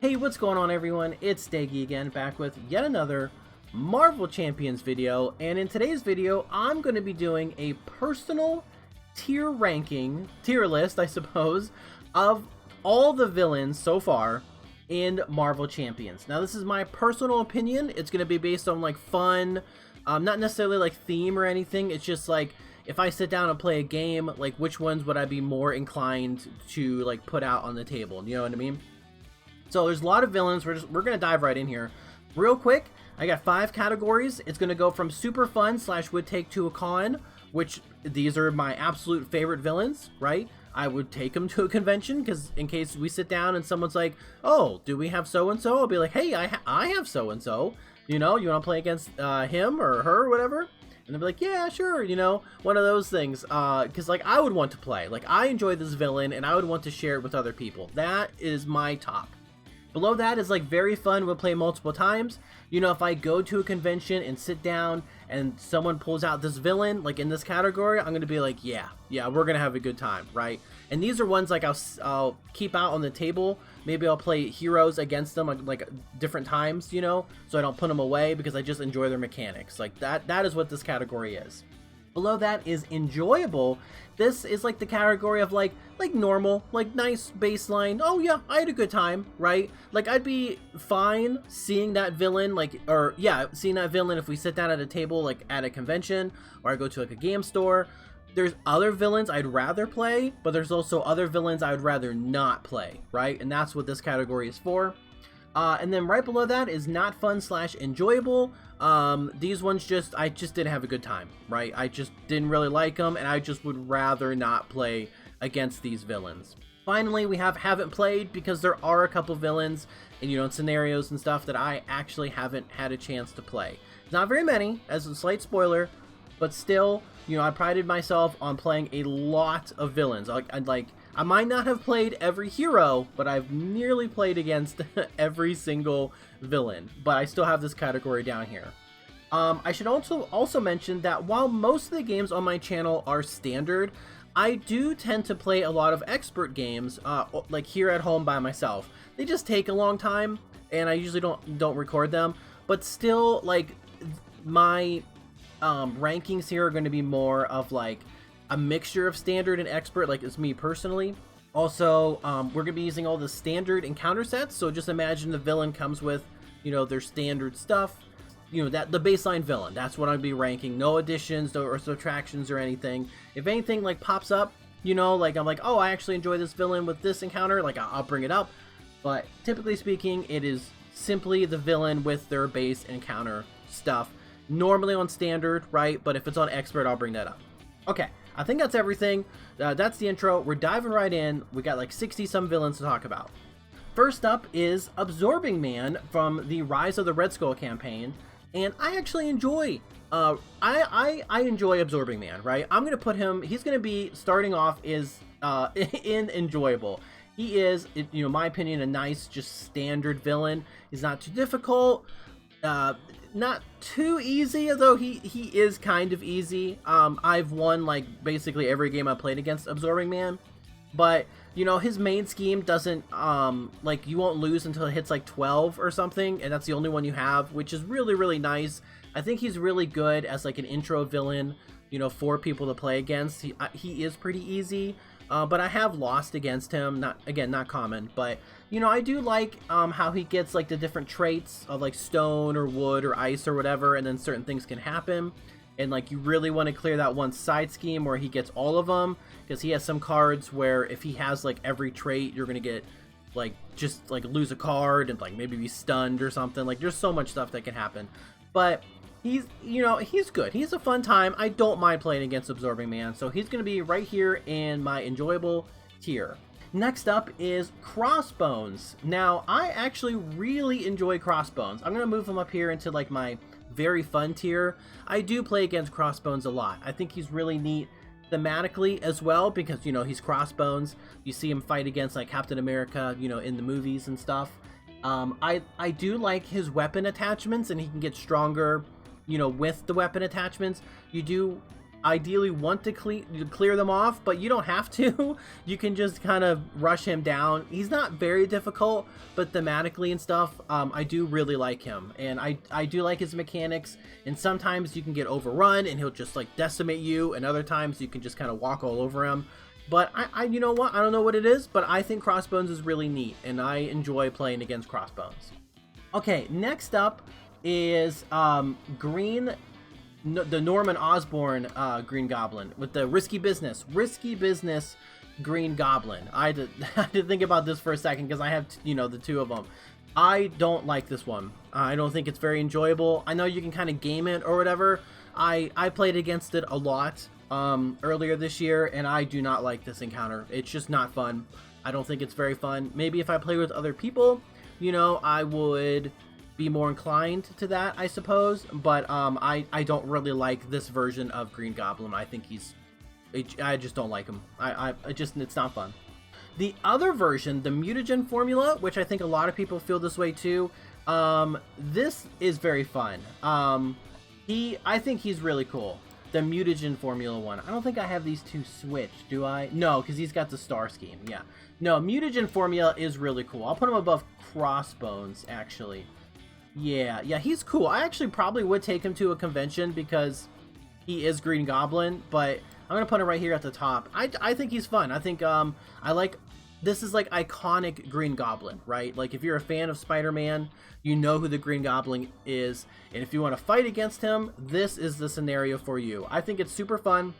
Hey, what's going on everyone? It's Daggy again, back with yet another Marvel Champions video, and in today's video, I'm going to be doing a personal tier list, I suppose, of all the villains so far in Marvel Champions. Now, this is my personal opinion. It's going to be based on, like, fun, not necessarily, like, theme or anything. It's just, like, if I sit down and play a game, like, which ones would I be more inclined to, like, put out on the table? You know what I mean? So there's a lot of villains. We're gonna dive right in here real quick. I got 5 categories. It's gonna go from super fun / would take to a con, which these are my absolute favorite villains, right? I would take them to a convention because in case we sit down and someone's like, oh, do we have so and so? I'll be like, hey, I have so and so. You know, you want to play against him or her or whatever? And they'll be like, yeah, sure, you know, one of those things. Because, like, I would want to play. Like, I enjoy this villain, and I would want to share it with other people. That is my top. Below that is, like, very fun. We'll play multiple times. You know, if I go to a convention and sit down and someone pulls out this villain, like, in this category, I'm going to be like, yeah, we're going to have a good time, right? And these are ones, like, I'll keep out on the table. Maybe I'll play heroes against them, like different times, you know, so I don't put them away because I just enjoy their mechanics. Like, that is what this category is. Below that is enjoyable. This is like the category of like normal, like nice baseline. Oh yeah, I had a good time, right? Like, I'd be fine seeing that villain, seeing that villain if we sit down at a table, like at a convention, or I go to like a game store. There's other villains I'd rather play, but there's also other villains I would rather not play, right? And that's what this category is for. And then right below that is not fun / enjoyable. These ones I just didn't have a good time, right? I just didn't really like them, and I just would rather not play against these villains. Finally, we haven't played, because there are a couple villains and, you know, scenarios and stuff that I actually haven't had a chance to play. Not very many, as a slight spoiler, but still, you know, I prided myself on playing a lot of villains. I might not have played every hero, but I've nearly played against every single villain. But I still have this category down here. I should also mention that while most of the games on my channel are standard, I do tend to play a lot of expert games, like here at home by myself. They just take a long time, and I usually don't record them. But still, like, my rankings here are going to be more of like a mixture of standard and expert, like it's me personally. Also, we're gonna be using all the standard encounter sets, so just imagine the villain comes with, you know, their standard stuff, you know, that the baseline villain, that's what I'd be ranking. No additions or subtractions or anything. If anything like pops up, you know, like I'm like, oh, I actually enjoy this villain with this encounter, like I'll bring it up. But typically speaking, it is simply the villain with their base encounter stuff, normally on standard, right? But if it's on expert, I'll bring that up. Okay, I think that's everything. That's the intro. We're diving right in. We got like 60 some villains to talk about. First up is Absorbing Man from the Rise of the Red Skull campaign, and I actually enjoy I enjoy Absorbing Man, right? I'm gonna put him. He's gonna be starting off is in enjoyable. He is, you know, my opinion, a nice, just standard villain. He's not too difficult. Not too easy, although he is kind of easy. I've won like basically every game I played against Absorbing Man, but you know, his main scheme doesn't like, you won't lose until it hits like 12 or something, and that's the only one you have, which is really nice. I think he's really good as like an intro villain, you know, for people to play against. He is pretty easy. But I have lost against him, not common, but, you know, I do like how he gets, like, the different traits of, like, stone or wood or ice or whatever, and then certain things can happen, and, like, you really want to clear that one side scheme where he gets all of them, because he has some cards where if he has, like, every trait, you're going to get, like, just, like, lose a card and, like, maybe be stunned or something. Like, there's so much stuff that can happen, but he's, you know, he's good. He's a fun time. I don't mind playing against Absorbing Man, so he's going to be right here in my enjoyable tier. Next up is Crossbones. Now, I actually really enjoy Crossbones. I'm going to move him up here into like my very fun tier. I do play against Crossbones a lot. I think he's really neat thematically as well, because, you know, he's Crossbones. You see him fight against like Captain America, you know, in the movies and stuff. I do like his weapon attachments, and he can get stronger, you know, with the weapon attachments. You do ideally want to clear them off, but you don't have to. You can just kind of rush him down. He's not very difficult, but thematically and stuff, I do really like him, and I do like his mechanics. And sometimes you can get overrun and he'll just like decimate you, and other times you can just kind of walk all over him. But you know what, I don't know what it is, but I think Crossbones is really neat, and I enjoy playing against Crossbones. Okay, next up is the Norman Osborn Green Goblin with the Risky Business Green Goblin. I had to think about this for a second because I have the two of them. I don't like this one. I don't think it's very enjoyable. I know you can kind of game it or whatever. I played against it a lot earlier this year, and I do not like this encounter. It's just not fun. I don't think it's very fun. Maybe if I play with other people, I would be more inclined to that, I suppose. But I don't really like this version of Green Goblin. I think I just don't like him. It's not fun. The other version, the mutagen formula, which I think a lot of people feel this way too, this is very fun. I think he's really cool. The mutagen formula one. I don't think I have these two switched, do I? No, because he's got the star scheme. Yeah. No, mutagen formula is really cool. I'll put him above Crossbones, actually. Yeah, he's cool. I actually probably would take him to a convention because he is Green Goblin, but I'm gonna put him right here at the top. I think he's fun. I think this is like iconic Green Goblin, right? Like if you're a fan of Spider-Man, you know who the Green Goblin is, and if you want to fight against him, this is the scenario for you. I think it's super fun.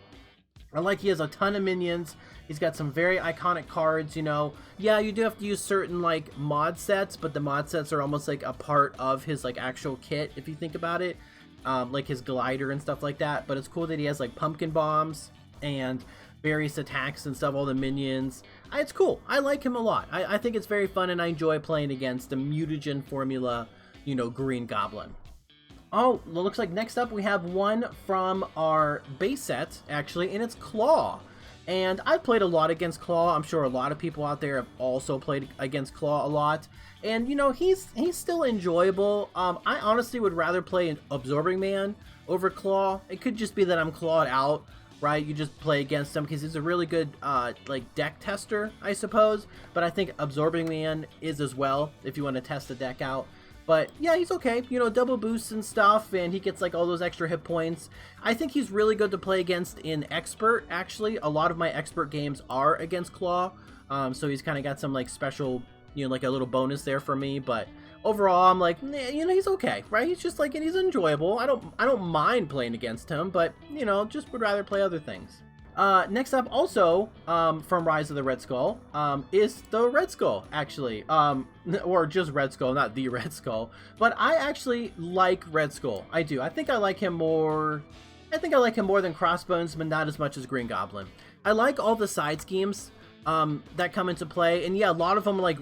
I like he has a ton of minions. He's got some very iconic cards, Yeah, you do have to use certain like mod sets, but the mod sets are almost like a part of his like actual kit if you think about it. Like his glider and stuff like that. But it's cool that he has like pumpkin bombs and various attacks and stuff, all the minions. It's cool. I like him a lot. I think it's very fun, and I enjoy playing against the mutagen formula, Green Goblin. Oh, it looks like next up we have one from our base set, actually, and it's Claw. And I've played a lot against Claw. I'm sure a lot of people out there have also played against Claw a lot. And, he's still enjoyable. I honestly would rather play an Absorbing Man over Claw. It could just be that I'm clawed out, right? You just play against him because he's a really good, deck tester, I suppose. But I think Absorbing Man is as well, if you want to test the deck out. But yeah, he's okay, double boosts and stuff, and he gets like all those extra hit points. I think he's really good to play against in Expert, actually. A lot of my Expert games are against Claw, so he's kind of got some like special, like a little bonus there for me. But overall, I'm like, he's okay, right? He's just like, and he's enjoyable. I don't mind playing against him, but just would rather play other things. Next up, also from Rise of the Red Skull, is the Red Skull, actually. Or just Red Skull, not the Red Skull. But I actually like Red Skull. I do. I think I like him more than Crossbones, but not as much as Green Goblin. I like all the side schemes that come into play, and yeah, a lot of them like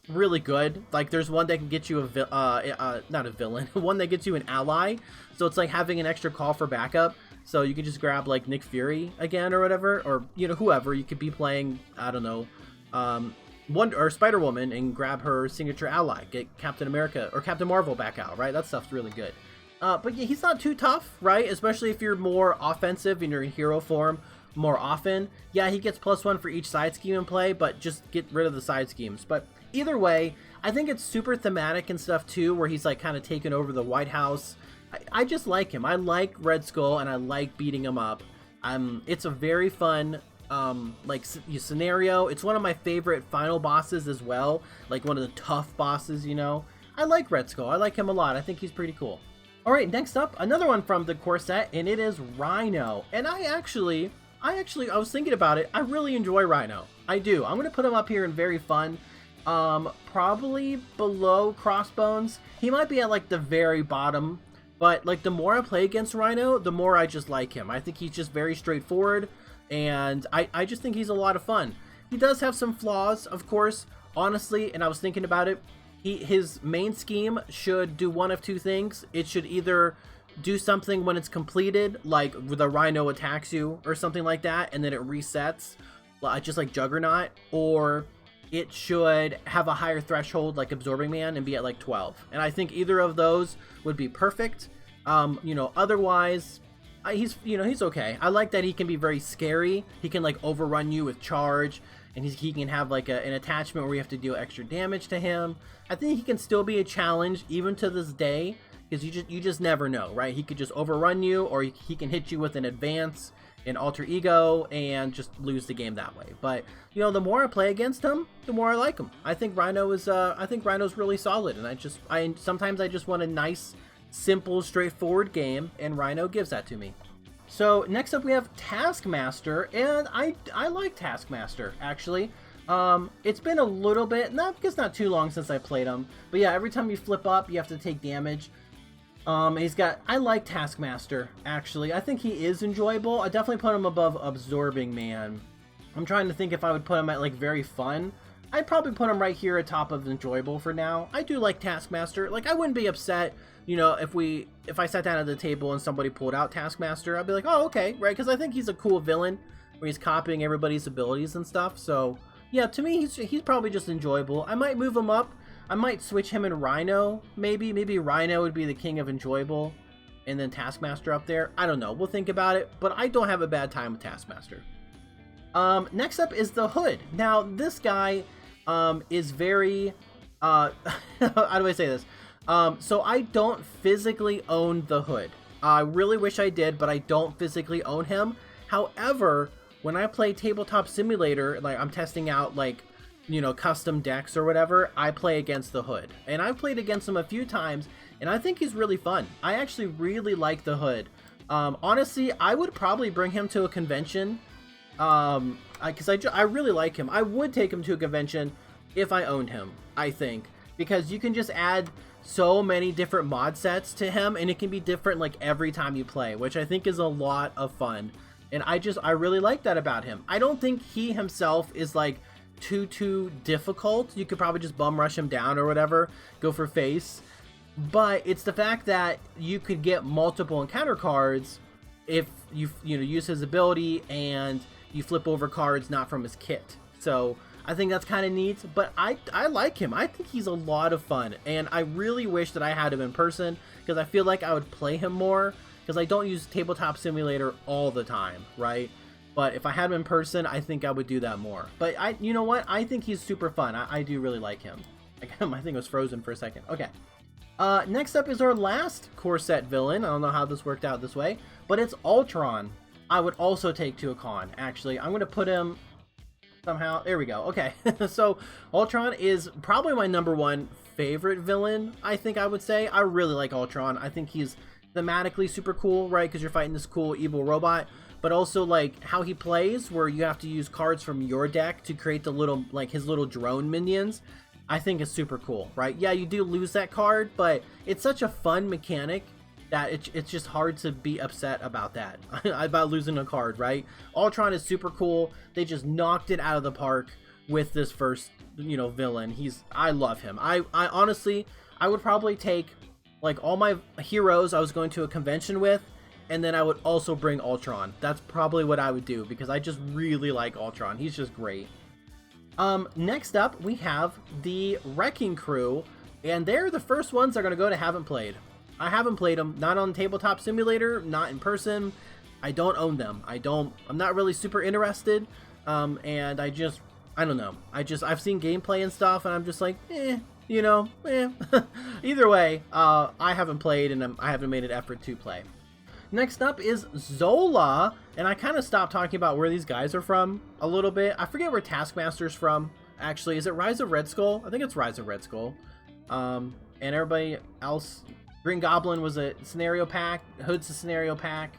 really good. Like there's one that can get you not a villain, one that gets you an ally. So it's like having an extra call for backup. So you can just grab like Nick Fury again or whatever, or whoever. You could be playing, I don't know, or Spider-Woman and grab her signature ally, get Captain America or Captain Marvel back out, right? That stuff's really good. But yeah, he's not too tough, right? Especially if you're more offensive and you're in hero form more often. Yeah, he gets +1 for each side scheme in play, but just get rid of the side schemes. But either way, I think it's super thematic and stuff too, where he's like kind of taken over the White House. I just like him. I like Red Skull, and I like beating him up. It's a very fun scenario. It's one of my favorite final bosses as well, like one of the tough bosses. I like Red Skull. I like him a lot. I think he's pretty cool. All right, next up, another one from the core set, and it is Rhino. And I was thinking about it. I really enjoy Rhino. I do. I'm gonna put him up here in very fun. Probably below Crossbones. He might be at like the very bottom. But, like, the more I play against Rhino, the more I just like him. I think he's just very straightforward, and I just think he's a lot of fun. He does have some flaws, of course, honestly, and I was thinking about it. His main scheme should do one of two things. It should either do something when it's completed, like the Rhino attacks you or something like that, and then it resets, just like Juggernaut, or it should have a higher threshold like Absorbing Man and be at like 12. And I think either of those would be perfect. Otherwise, he's, you know, he's okay. I like that he can be very scary. He can like overrun you with charge, and he can have like an attachment where you have to deal extra damage to him. I think he can still be a challenge even to this day, because you just never know, right? He could just overrun you, or he can hit you with an advance, an alter ego, and just lose the game that way. But you know, the more I play against him, the more I like him. I think Rhino's really solid, and sometimes I just want a nice, simple, straightforward game, and Rhino gives that to me. So next up we have Taskmaster, and I like Taskmaster actually. It's been a little bit, not too long since I played him, but yeah, every time you flip up, you have to take damage. I like Taskmaster actually. I think he is enjoyable. I definitely put him above Absorbing Man. I'm trying to think if I would put him at like very fun. I'd probably put him right here atop of enjoyable for now. I do like Taskmaster. Like, I wouldn't be upset, you know, if I sat down at the table and somebody pulled out Taskmaster. I'd be like, oh, okay, right? Because I think he's a cool villain where he's copying everybody's abilities and stuff. So yeah, to me, he's probably just enjoyable. I might move him up. I might switch him and Rhino. Maybe Rhino would be the king of enjoyable, and then Taskmaster up there. I don't know. We'll think about it. But I don't have a bad time with Taskmaster. Next up is the Hood. Now this guy is very how do I say this? So I don't physically own the Hood. I really wish I did, but I don't physically own him. However, when I play Tabletop Simulator, like I'm testing out like, you know, custom decks or whatever, I play against the Hood. And I've played against him a few times, and I think he's really fun. I actually really like the Hood. Honestly, I would probably bring him to a convention, because I really like him. I would take him to a convention if I owned him, I think, because you can just add so many different mod sets to him, and it can be different like every time you play, which I think is a lot of fun. And I really like that about him. I don't think he himself is like too difficult. You could probably just bum rush him down or whatever, go for face. But it's the fact that you could get multiple encounter cards if you use his ability and you flip over cards not from his kit. So I think that's kind of neat, but I like him. I think he's a lot of fun, and I really wish that I had him in person, because I feel like I would play him more, because I don't use Tabletop Simulator all the time, right? But if I had him in person, I think I would do that more. But you know what? I think he's super fun. I do really like him. I think it was frozen for a second. Okay. Next up is our last core set villain. I don't know how this worked out this way, but it's Ultron. I would also take to a con, actually. I'm going to put him somehow. There we go. Okay. So Ultron is probably my #1 favorite villain, I think I would say. I really like Ultron. I think he's thematically super cool, right? Because you're fighting this cool evil robot, but also like how he plays, where you have to use cards from your deck to create the little, like his little drone minions. I think is super cool, right? Yeah, you do lose that card, but it's such a fun mechanic that it's just hard to be upset about that, about losing a card, right? Ultron is super cool. They just knocked it out of the park with this first, you know, villain. I love him. I honestly, I would probably take like all my heroes I was going to a convention with, and then I would also bring Ultron. That's probably what I would do, because I just really like Ultron. He's just great. Next up, we have the Wrecking Crew, and they're the first ones that are going to go to Haven't Played. I haven't played them, not on Tabletop Simulator, not in person. I don't own them. I'm not really super interested, and I don't know. I've seen gameplay and stuff, and I'm just like, you know, Either way, I haven't played, and I haven't made an effort to play. Next up is Zola, and I kind of stopped talking about where these guys are from a little bit. I forget where Taskmaster's from, actually. Is it Rise of Red Skull? I think it's Rise of Red Skull. And everybody else, Green Goblin was a scenario pack, Hood's a scenario pack,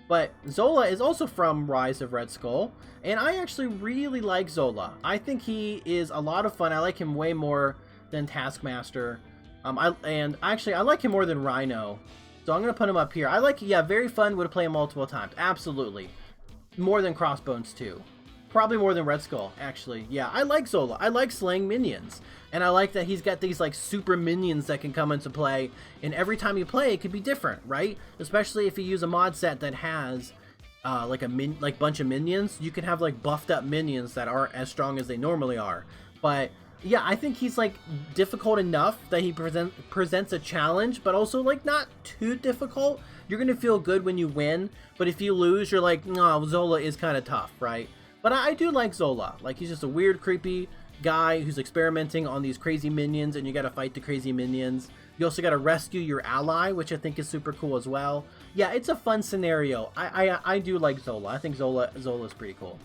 but Zola is also from Rise of Red Skull, and I actually really like Zola. I think he is a lot of fun. I like him way more than Taskmaster. I like him more than Rhino. So I'm going to put him up here. Very fun, would play him multiple times. Absolutely. More than Crossbones too. Probably more than Red Skull, actually. Yeah, I like Zola. I like slaying minions. And I like that he's got these like super minions that can come into play. And every time you play, it could be different, right? Especially if you use a mod set that has like bunch of minions. You can have like buffed up minions that aren't as strong as they normally are. But yeah, I think he's like difficult enough that he presents a challenge, but also like not too difficult. You're gonna feel good when you win, but if you lose, you're like, no, Zola is kind of tough, right? But I do like Zola. Like, he's just a weird, creepy guy who's experimenting on these crazy minions, and you gotta fight the crazy minions. You also gotta rescue your ally, which I think is super cool as well. Yeah, it's a fun scenario. I do like Zola. I think Zola's pretty cool.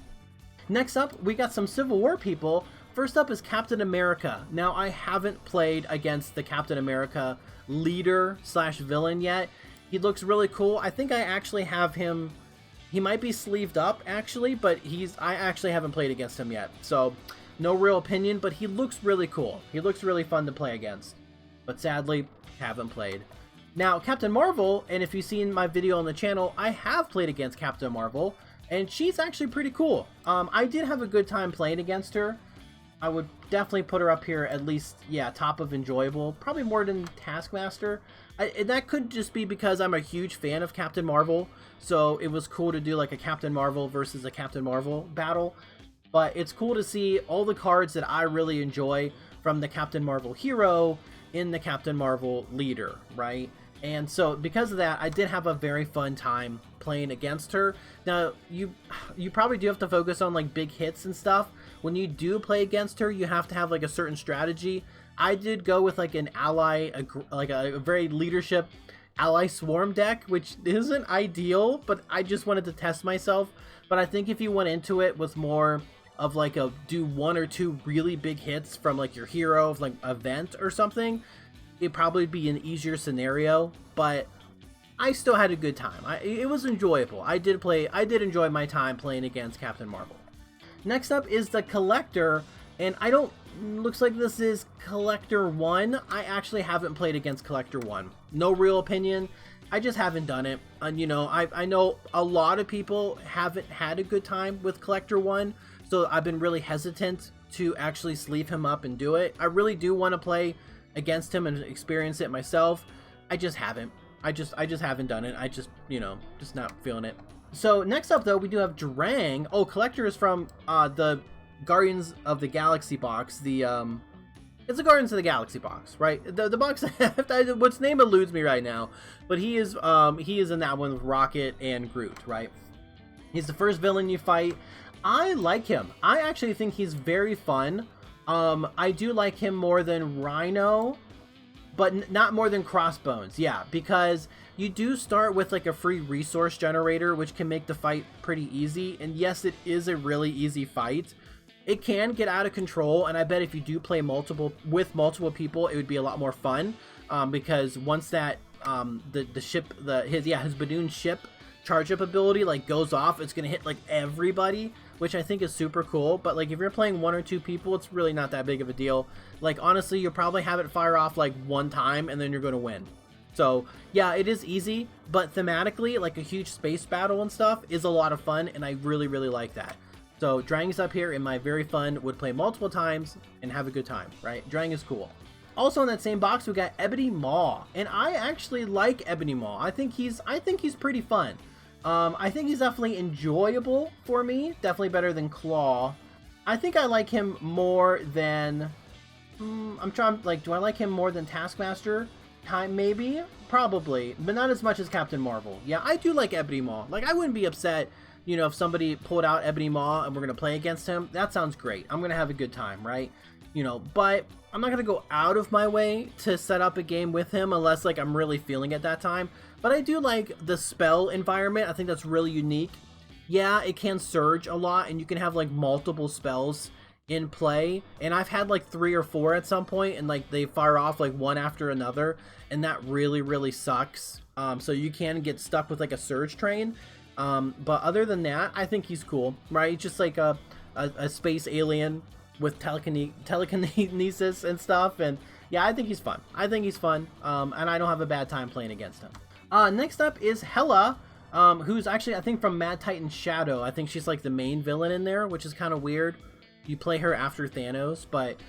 Next up, we got some Civil War people. First up is Captain America. Now, I haven't played against the Captain America leader slash villain yet. He looks really cool. I think I actually have him. He might be sleeved up, actually, but I actually haven't played against him yet. So, no real opinion, but he looks really cool. He looks really fun to play against. But sadly, haven't played. Now, Captain Marvel, and if you've seen my video on the channel, I have played against Captain Marvel, and she's actually pretty cool. I did have a good time playing against her. I would definitely put her up here at least, yeah, top of enjoyable. Probably more than Taskmaster. And that could just be because I'm a huge fan of Captain Marvel. So it was cool to do like a Captain Marvel versus a Captain Marvel battle. But it's cool to see all the cards that I really enjoy from the Captain Marvel hero in the Captain Marvel leader, right? And so because of that, I did have a very fun time playing against her. Now, you probably do have to focus on like big hits and stuff. When you do play against her, you have to have like a certain strategy. I did go with like an ally, like a very leadership ally swarm deck, which isn't ideal, but I just wanted to test myself. But I think if you went into it with more of like do 1 or 2 really big hits from like your hero of like event or something, it'd probably be an easier scenario. But I still had a good time. It was enjoyable. I did enjoy my time playing against Captain Marvel. Next up is the Collector, and looks like this is Collector 1. I actually haven't played against Collector 1. No real opinion. I just haven't done it. And, you know, I know a lot of people haven't had a good time with Collector 1, so I've been really hesitant to actually sleeve him up and do it. I really do want to play against him and experience it myself. I just haven't. I just haven't done it. I just, you know, just not feeling it. So next up, though, we do have Drang. Oh, Collector is from the Guardians of the Galaxy box. It's the Guardians of the Galaxy box, right? The box, which name eludes me right now, but he is in that one with Rocket and Groot, right? He's the first villain you fight. I like him. I actually think he's very fun. I do like him more than Rhino, but not more than Crossbones. Yeah, because you do start with like a free resource generator, which can make the fight pretty easy. And yes, it is a really easy fight. It can get out of control, and I bet if you do play with multiple people, it would be a lot more fun. Because once that his Badoon ship charge up ability like goes off, it's gonna hit like everybody, which I think is super cool. But like if you're playing 1 or 2 people, it's really not that big of a deal. Like honestly, you'll probably have it fire off like 1 time and then you're gonna win. So yeah, it is easy, but thematically, like a huge space battle and stuff is a lot of fun, and I really like that. So Drang's up here in my very fun, would play multiple times and have a good time, right? Drang is cool. Also in that same box, we got Ebony Maw, and I actually like Ebony Maw. I think he's pretty fun. I think he's definitely enjoyable for me. Definitely better than Claw. I think I like him more than... I'm trying, like, do I like him more than Taskmaster? Maybe? Probably. But not as much as Captain Marvel. Yeah, I do like Ebony Maw. Like, I wouldn't be upset, you know, if somebody pulled out Ebony Maw and we're going to play against him. That sounds great. I'm going to have a good time, right? You know, but I'm not going to go out of my way to set up a game with him unless, like, I'm really feeling it that time. But I do like the spell environment. I think that's really unique. Yeah, it can surge a lot, and you can have, like, multiple spells in play. And I've had, like, 3 or 4 at some point, and, like, they fire off, like, one after another. And that really sucks. So you can get stuck with, like, a surge train. But other than that, I think he's cool, right? He's just like a space alien with telekinesis and stuff. And yeah, I think he's fun. And I don't have a bad time playing against him. Next up is Hela, who's actually, I think, from Mad Titan Shadow. I think she's like the main villain in there, which is kind of weird. You play her after Thanos, but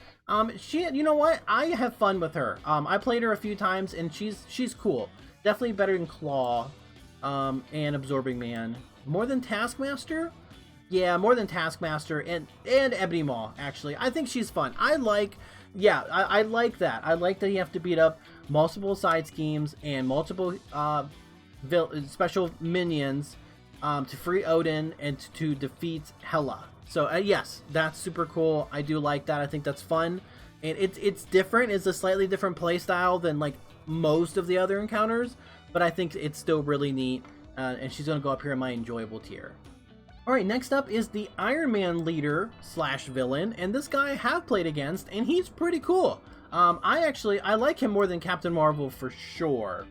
you know what? I have fun with her. I played her a few times, and she's cool. Definitely better than Claw. And Absorbing Man. More than Taskmaster? Yeah, more than Taskmaster and Ebony Maw, actually. I think she's fun. I like that. I like that you have to beat up multiple side schemes and multiple special minions to free Odin and to defeat Hela. So yes, that's super cool. I do like that. I think that's fun. And it's different. It's a slightly different play style than like most of the other encounters, but I think it's still really neat. And she's going to go up here in my enjoyable tier. Alright, next up is the Iron Man leader slash villain, and this guy I have played against, and he's pretty cool. I like him more than Captain Marvel for sure.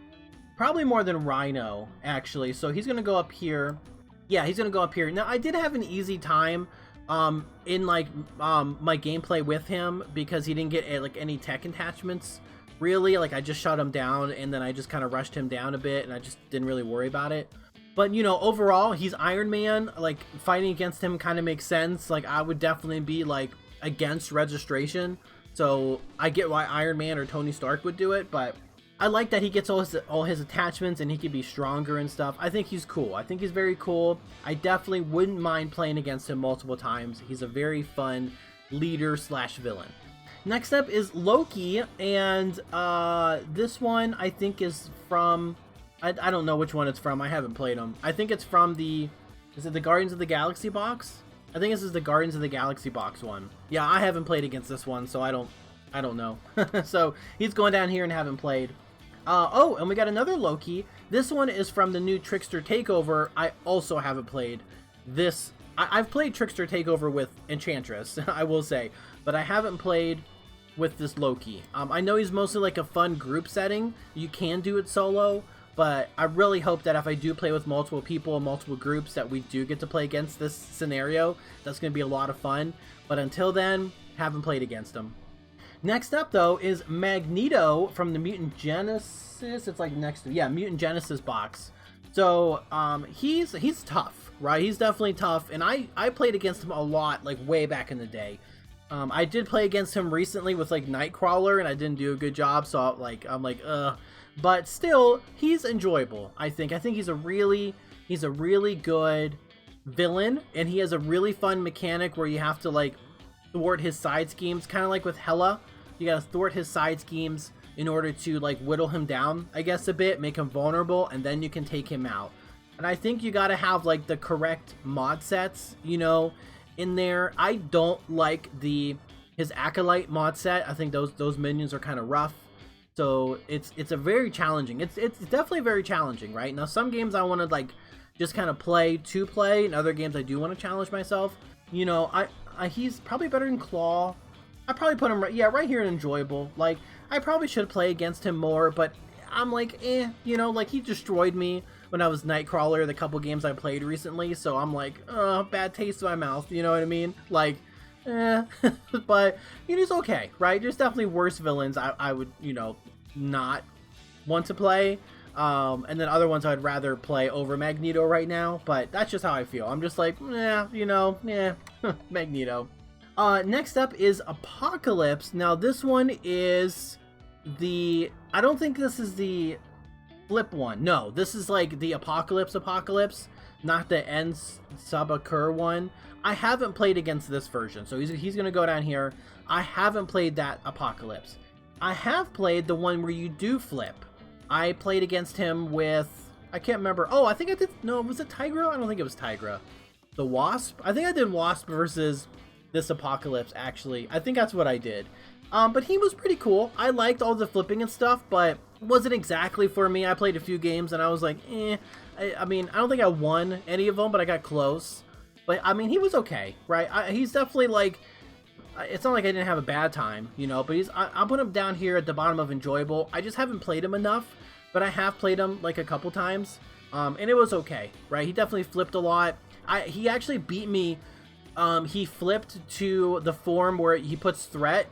Probably more than Rhino, actually, so he's going to go up here. Yeah, he's going to go up here. Now, I did have an easy time in my gameplay with him because he didn't get like any tech attachments, really. Like, I just shot him down, and then I just kind of rushed him down a bit, and I just didn't really worry about it. But, you know, overall, he's Iron Man. Like, fighting against him kind of makes sense. Like, I would definitely be, like, against registration. So, I get why Iron Man or Tony Stark would do it. But I like that he gets all his attachments and he can be stronger and stuff. I think he's cool. I think he's very cool. I definitely wouldn't mind playing against him multiple times. He's a very fun leader slash villain. Next up is Loki. And this one, I think, is from... I don't know which one it's from. I haven't played them. I think it's from is it the Guardians of the Galaxy box? I think this is the Guardians of the Galaxy box one. Yeah, I haven't played against this one, so I don't know. So he's going down here and haven't played. Oh, and we got another Loki. This one is from the new Trickster Takeover. I also haven't played this. I've played Trickster Takeover with Enchantress, I will say, but I haven't played with this Loki. I know he's mostly like a fun group setting. You can do it solo. But I really hope that if I do play with multiple people and multiple groups that we do get to play against this scenario. That's going to be a lot of fun. But until then, haven't played against him. Next up, though, is Magneto from the Mutant Genesis. It's like next to, yeah, Mutant Genesis box. So he's tough, right? He's definitely tough. And I played against him a lot, like way back in the day. I did play against him recently with like Nightcrawler, and I didn't do a good job. So I'm like, ugh. But still, he's enjoyable, I think. I think he's a really good villain, and he has a really fun mechanic where you have to, like, thwart his side schemes, kind of like with Hela. You gotta thwart his side schemes in order to, like, whittle him down, I guess, a bit, make him vulnerable, and then you can take him out. And I think you gotta have, like, the correct mod sets, you know, in there. I don't like his Acolyte mod set. I think those minions are kind of rough. So it's a very challenging. It's definitely very challenging, right? Now some games I want to like just kind of play to play, and other games I do want to challenge myself. You know, he's probably better than Claw. I probably put him right here in enjoyable. Like I probably should play against him more, but I'm like, you know, like he destroyed me when I was Nightcrawler the couple games I played recently. So I'm like, bad taste in my mouth. You know what I mean? Like. But you know, he's okay, right? There's definitely worse villains I would, you know, not want to play. And then other ones I'd rather play over Magneto right now, but that's just how I feel. I'm just like, you know, Magneto. Next up is Apocalypse. Now this one is I don't think this is the flip one. No, this is like the Apocalypse, not the En-Sabah one. I haven't played against this version, so he's going to go down here. I haven't played that Apocalypse. I have played the one where you do flip. I played against him with, I can't remember. Oh, I think I did, no, was it Tigra? I don't think it was Tigra. The Wasp? I think I did Wasp versus this Apocalypse, actually. I think that's what I did. But he was pretty cool. I liked all the flipping and stuff, but it wasn't exactly for me. I played a few games and I was like, I mean, I don't think I won any of them, but I got close. But, I mean, he was okay, right? He's definitely, like, it's not like I didn't have a bad time, you know, but I'll put him down here at the bottom of enjoyable. I just haven't played him enough, but I have played him, like, a couple times, and it was okay, right? He definitely flipped a lot. He actually beat me. He flipped to the form where he puts threat.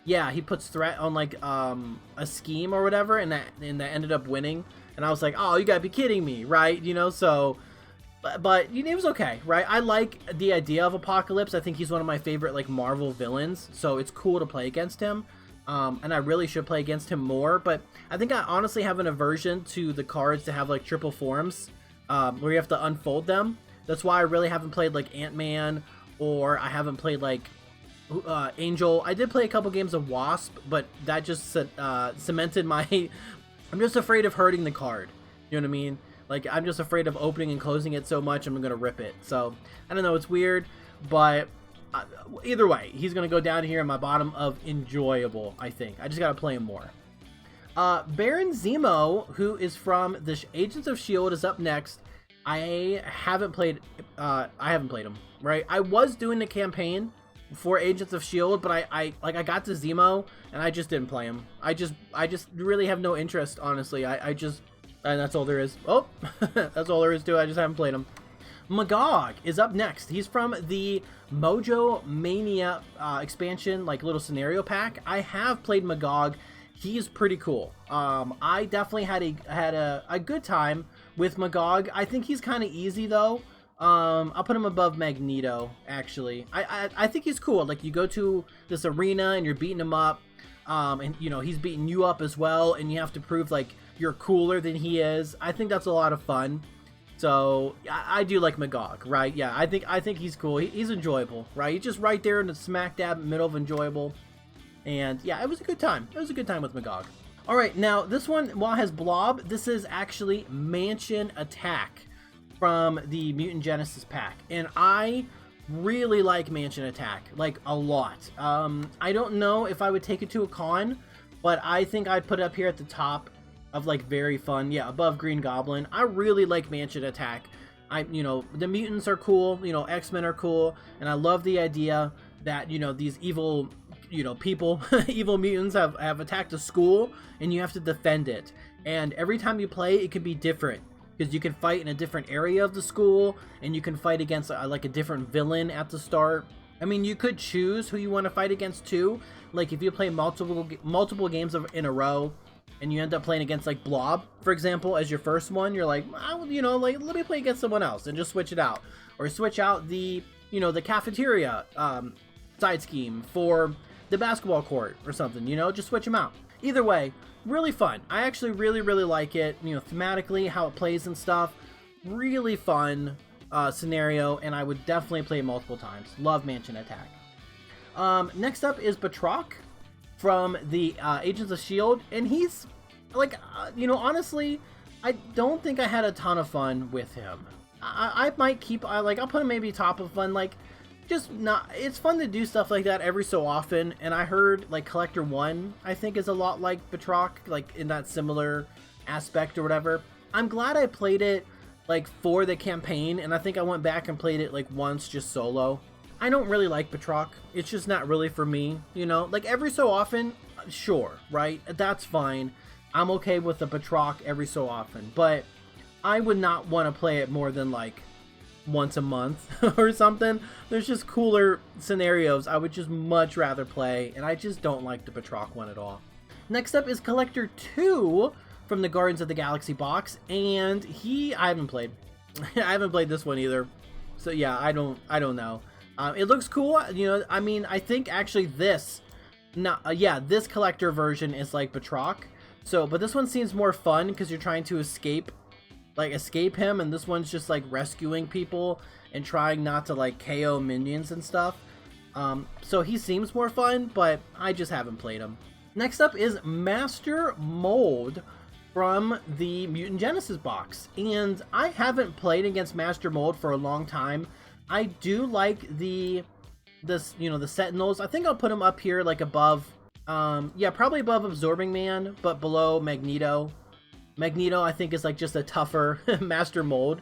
Yeah, he puts threat on, like, a scheme or whatever, and that ended up winning. And I was like, oh, you gotta be kidding me, right? You know, so... But you know, it was okay, right? I like the idea of Apocalypse. I think he's one of my favorite, like, Marvel villains. So it's cool to play against him. And I really should play against him more. But I think I honestly have an aversion to the cards to have, like, triple forms. Where you have to unfold them. That's why I really haven't played like Ant-Man, or I haven't played like Angel. I did play a couple games of Wasp, but that just cemented my... I'm just afraid of hurting the card. You know what I mean? Like, I'm just afraid of opening and closing it so much I'm going to rip it. So, I don't know. It's weird, but either way, he's going to go down here in my bottom of enjoyable, I think. I just got to play him more. Baron Zemo, who is from the Agents of S.H.I.E.L.D., is up next. I haven't played him, right? I was doing the campaign for Agents of S.H.I.E.L.D., but I got to Zemo, and I just didn't play him. I just really have no interest, honestly. And that's all there is. Oh, that's all there is to it. I just haven't played him. Magog is up next. He's from the Mojo Mania expansion, like little scenario pack. I have played Magog. He's pretty cool. I definitely had a good time with Magog. I think he's kind of easy though. I'll put him above Magneto, actually. I think he's cool. Like, you go to this arena and you're beating him up, and you know he's beating you up as well, and you have to prove like you're cooler than he is. I think that's a lot of fun. So I do like Magog, right? Yeah, I think he's cool. He's enjoyable, right? He's just right there in the smack dab middle of enjoyable. And yeah, it was a good time. It was a good time with Magog. All right, now this one, while it has Blob, this is actually Mansion Attack from the Mutant Genesis pack, and I really like Mansion Attack, like a lot. I don't know if I would take it to a con, but I think I'd put it up here at the top of like very fun. Yeah, above Green Goblin. I really like Mansion Attack. You know, the mutants are cool, you know, X-Men are cool, and I love the idea that, you know, these evil, you know, people, evil mutants have attacked a school, and you have to defend it. And every time you play, it can be different, because you can fight in a different area of the school, and you can fight against like a different villain at the start. I mean, you could choose who you want to fight against too. Like, if you play multiple games in a row, and you end up playing against like Blob, for example, as your first one, you're like, you know, like, let me play against someone else and just switch it out, or switch out the, you know, the cafeteria side scheme for the basketball court or something, you know, just switch them out. Either way, really fun. I actually really like it, you know, thematically, how it plays and stuff. Really fun scenario, and I would definitely play it multiple times. Love Mansion Attack. Next up is Batroc from the Agents of S.H.I.E.L.D., and he's like, you know, honestly, I don't think I had a ton of fun with him. I might keep, I'll put him maybe top of fun, like, just not, it's fun to do stuff like that every so often. And I heard like Collector 1, I think, is a lot like Batroc, like in that similar aspect or whatever. I'm glad I played it like for the campaign, and I think I went back and played it like once just solo. I don't really like Batroc. It's just not really for me, you know? Like, every so often, sure, right? That's fine. I'm okay with the Batroc every so often, but I would not want to play it more than like once a month or something. There's just cooler scenarios I would just much rather play, and I just don't like the Batroc one at all. Next up is Collector 2 from the Guardians of the Galaxy box, and I haven't played. I haven't played this one either. So yeah, I don't know. It looks cool, you know. I mean, I think actually this collector version is like Batroc. So, but this one seems more fun because you're trying to escape him, and this one's just like rescuing people and trying not to like KO minions and stuff. So he seems more fun, but I just haven't played him. Next up is Master Mold from the Mutant Genesis box, and I haven't played against Master Mold for a long time. I do like the Sentinels. I think I'll put him up here like above, probably above Absorbing Man, but below Magneto. Magneto, I think, is like just a tougher Master Mold,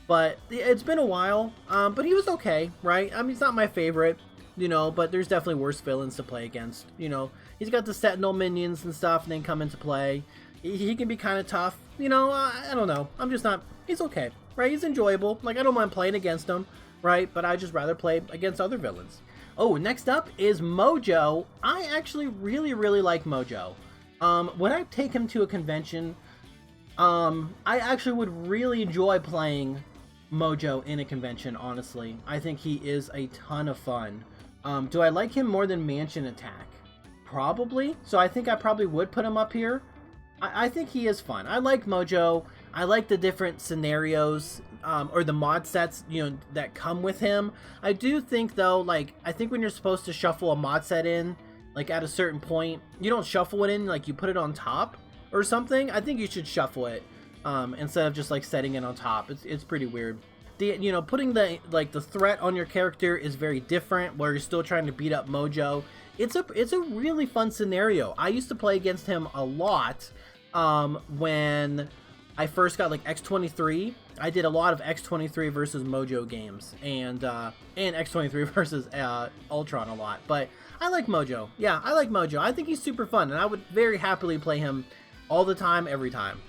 but it's been a while. But he was okay, right? I mean, he's not my favorite, you know, but there's definitely worse villains to play against. You know, he's got the Sentinel minions and stuff, and then come into play. He can be kind of tough, you know. I don't know. I'm just not. He's okay, right? He's enjoyable. Like, I don't mind playing against him, right? But I just rather play against other villains. Oh, next up is Mojo. I actually really like Mojo. Would I take him to a convention? I actually would really enjoy playing Mojo in a convention, honestly. I think he is a ton of fun. Do I like him more than Mansion Attack? Probably. So I think I probably would put him up here. I think he is fun. I like Mojo. I like the different scenarios or the mod sets, that come with him. I do think though, like, I think when you're supposed to shuffle a mod set in, like at a certain point, you don't shuffle it in, like you put it on top or something. I think you should shuffle it instead of just like setting it on top. It's pretty weird. Putting the threat on your character is very different, where you're still trying to beat up Mojo. It's a really fun scenario. I used to play against him a lot when I first got like X23. I did a lot of X23 versus Mojo games, and X23 versus Ultron a lot. But I like Mojo. Yeah, I like Mojo. I think he's super fun, and I would very happily play him all the time, every time.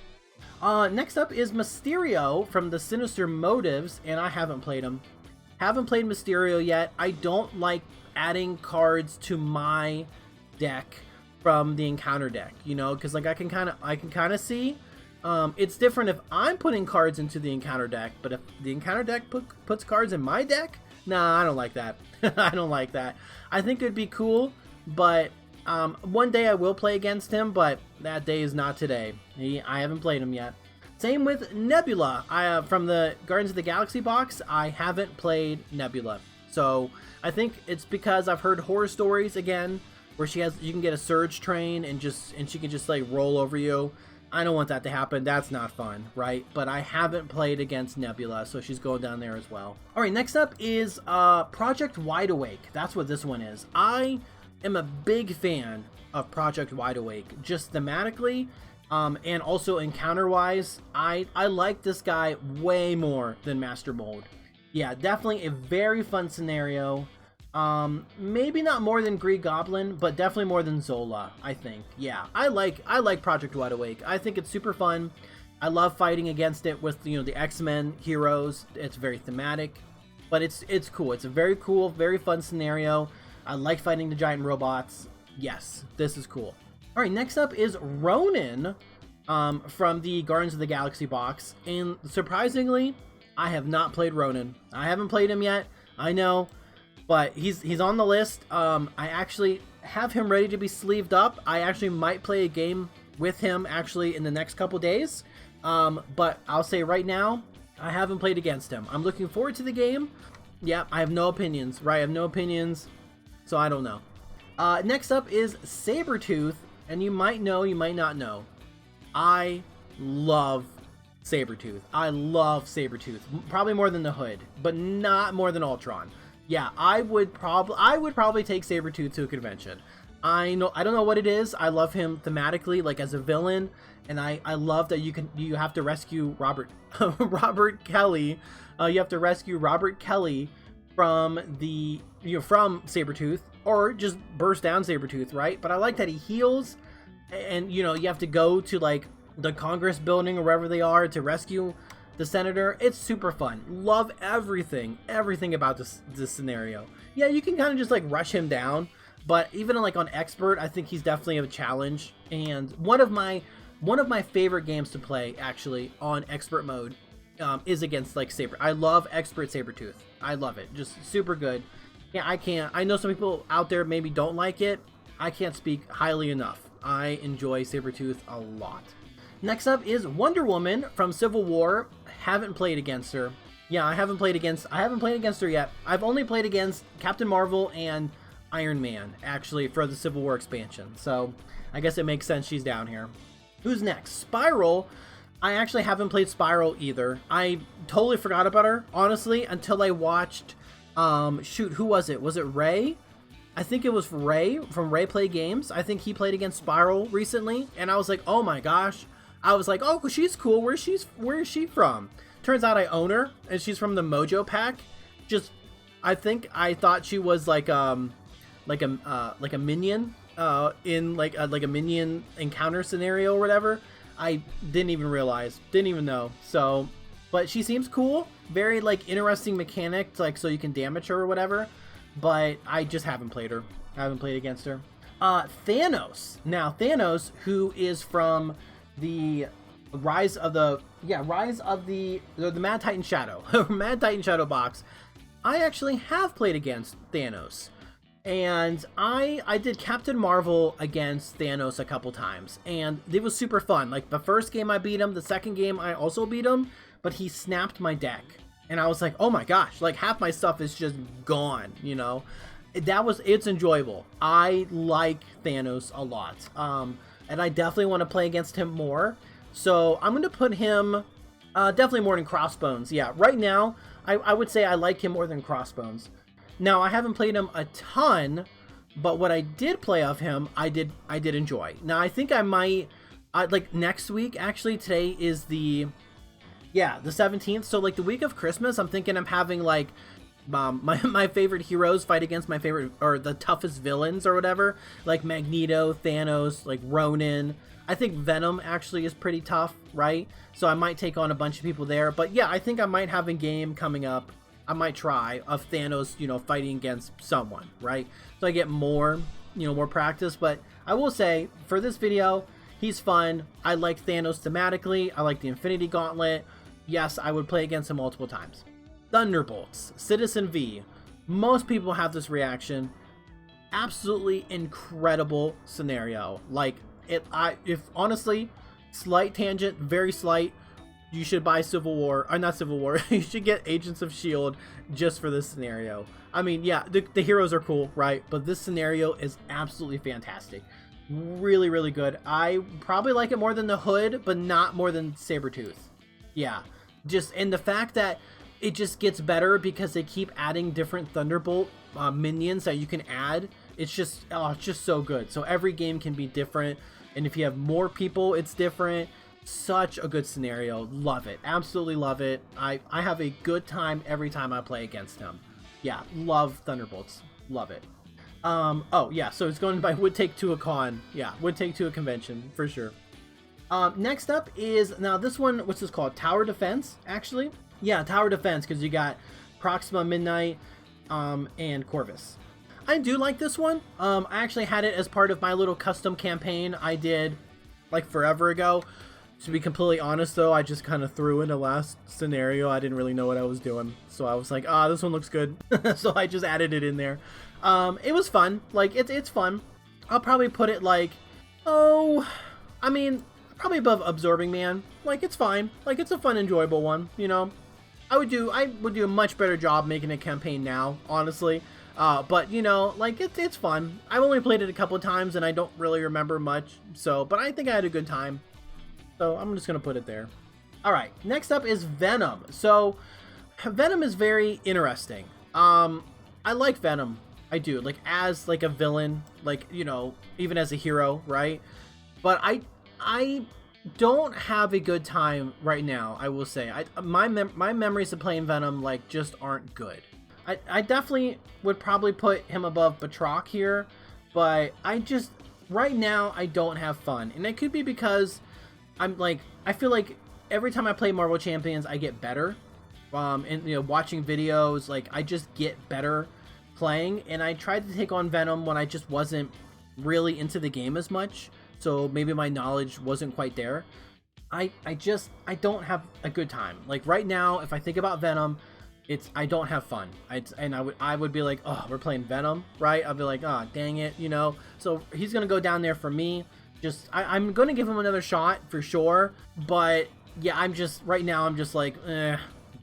Next up is Mysterio from the Sinister Motives, and I haven't played him. Haven't played Mysterio yet. I don't like adding cards to my deck from the encounter deck, because like I can kind of see. It's different if I'm putting cards into the encounter deck, but if the encounter deck puts cards in my deck, nah, I don't like that. I don't like that. I think it'd be cool, but one day I will play against him, but that day is not today. I haven't played him yet. Same with Nebula. From the Guardians of the Galaxy box, I haven't played Nebula. So I think it's because I've heard horror stories again, where you can get a surge train and she can just like roll over you. I don't want that to happen. That's not fun, right? But I haven't played against Nebula, so she's going down there as well. All right, next up is Project Wide Awake. That's what this one is. I am a big fan of Project Wide Awake, just thematically, and also encounter-wise. I like this guy way more than Master Mold. Yeah, definitely a very fun scenario. Maybe not more than Green Goblin, but definitely more than Zola, I think. Yeah, I like Project Wide Awake. I think it's super fun. I love fighting against it with the X-Men heroes. It's very thematic, but it's cool. It's a very cool, very fun scenario. I like fighting the giant robots. Yes, this is cool. All right, next up is Ronan from the Guardians of the Galaxy box, and surprisingly, I have not played Ronan. I haven't played him yet. I know. But he's on the list. I actually have him ready to be sleeved up. I actually might play a game with him actually in the next couple days. But I'll say right now, I haven't played against him. I'm looking forward to the game. Yeah, I have no opinions, right? I have no opinions, so I don't know. Next up is Sabretooth, and you might know, you might not know. I love Sabretooth. I love Sabretooth. Probably more than the Hood, but not more than Ultron. Yeah, I would probably take Sabretooth to a convention. I don't know what it is. I love him thematically, like as a villain, and I love that you have to rescue Robert Kelly. You have to rescue Robert Kelly from from Sabretooth, or just burst down Sabretooth, right? But I like that he heals, and you have to go to like the Congress building or wherever they are to rescue the Senator. It's super fun. Love everything about this scenario. Yeah, you can kind of just like rush him down, but even like on Expert, I think he's definitely a challenge. And one of my favorite games to play actually on Expert mode is against like I love Expert Sabretooth. I love it. Just super good. Yeah, I know some people out there maybe don't like it. I can't speak highly enough. I enjoy Sabretooth a lot. Next up is Wonder Woman from Civil War. Haven't played against her. Yeah, I haven't played against her yet. I've only played against Captain Marvel and Iron Man, actually, for the Civil War expansion. So I guess it makes sense she's down here. Who's next? Spiral. I actually haven't played Spiral either. I totally forgot about her, honestly, until I watched, who was it? Was it Ray? I think it was Ray from Ray Play Games. I think he played against Spiral recently, and I was like, oh my gosh. I was like, oh, she's cool. Where is she from? Turns out I own her, and she's from the Mojo pack. I thought she was like a minion in like a minion encounter scenario or whatever. I didn't even know. So, but she seems cool. Very like interesting mechanic, like so you can damage her or whatever. But I just haven't played her. I haven't played against her. Thanos. Now Thanos, who is from the Rise of the Mad Titan Shadow Mad Titan Shadow box. I actually have played against Thanos, and I did Captain Marvel against Thanos a couple times, and it was super fun. Like the first game I beat him, the second game I also beat him, but he snapped my deck. And I was like, oh my gosh, like half my stuff is just gone, you know? It's enjoyable. I like Thanos a lot. And I definitely want to play against him more. So I'm going to put him definitely more than Crossbones. Yeah, right now, I would say I like him more than Crossbones. Now, I haven't played him a ton, but what I did play of him, I did enjoy. Now, I think I might, like next week, actually, today is the 17th. So like the week of Christmas, I'm thinking I'm having like my favorite heroes fight against my favorite, or the toughest villains or whatever, like Magneto, Thanos, like Ronan. I think Venom actually is pretty tough, right? So I might take on a bunch of people there. But yeah, I think I might have a game coming up, I might try, of Thanos, you know, fighting against someone, right? So I get more, you know, more practice. But I will say, for this video, he's fun. I like Thanos thematically. I like the Infinity Gauntlet. Yes, I would play against him multiple times. Thunderbolts, Citizen V. Most people have this reaction. Absolutely incredible scenario. Like, if honestly, slight tangent, very slight, you should buy Civil War, or not Civil War, you should get Agents of S.H.I.E.L.D. just for this scenario. I mean, yeah, the heroes are cool, right? But this scenario is absolutely fantastic. Really, really good. I probably like it more than the Hood, but not more than Sabretooth. Yeah, just, and the fact that it just gets better because they keep adding different Thunderbolt minions that you can add. It's just so good. So every game can be different, and if you have more people, it's different. Such a good scenario. Love it. Absolutely love it. I have a good time every time I play against him. Yeah, love Thunderbolts. Love it. Oh yeah, so it's going by Would Take Two a Con. Yeah, Would Take Two a convention for sure. Next up is, now this one, what's this called? Tower Defense, actually. Yeah, Tower Defense, because you got Proxima Midnight and Corvus. I do like this one. I actually had it as part of my little custom campaign I did like forever ago. To be completely honest though, I just kind of threw in the last scenario. I didn't really know what I was doing. So I was like, this one looks good. So I just added it in there. It was fun. Like, it's fun. I'll probably put it like, probably above Absorbing Man. Like, it's fine. Like, it's a fun, enjoyable one, you know? I would do a much better job making a campaign now, honestly. But you know, like, it's fun. I've only played it a couple of times and I don't really remember much. So, but I think I had a good time. So I'm just gonna put it there. All right, next up is Venom. So Venom is very interesting. I like Venom. I do, like, as like a villain, like, you know, even as a hero, right? But I don't have a good time right now, I will say. My memories of playing Venom, like, just aren't good. I definitely would probably put him above Batroc here, but right now I don't have fun. And it could be because I feel like every time I play Marvel Champions, I get better. And, you know, watching videos, like, I just get better playing. And I tried to take on Venom when I just wasn't really into the game as much. So maybe my knowledge wasn't quite there. I don't have a good time. Like, right now, if I think about Venom, I don't have fun. I would be like, oh, we're playing Venom, right? I'll be like, oh, dang it, you know? So he's going to go down there for me. I'm going to give him another shot for sure. But yeah, right now I'm just like,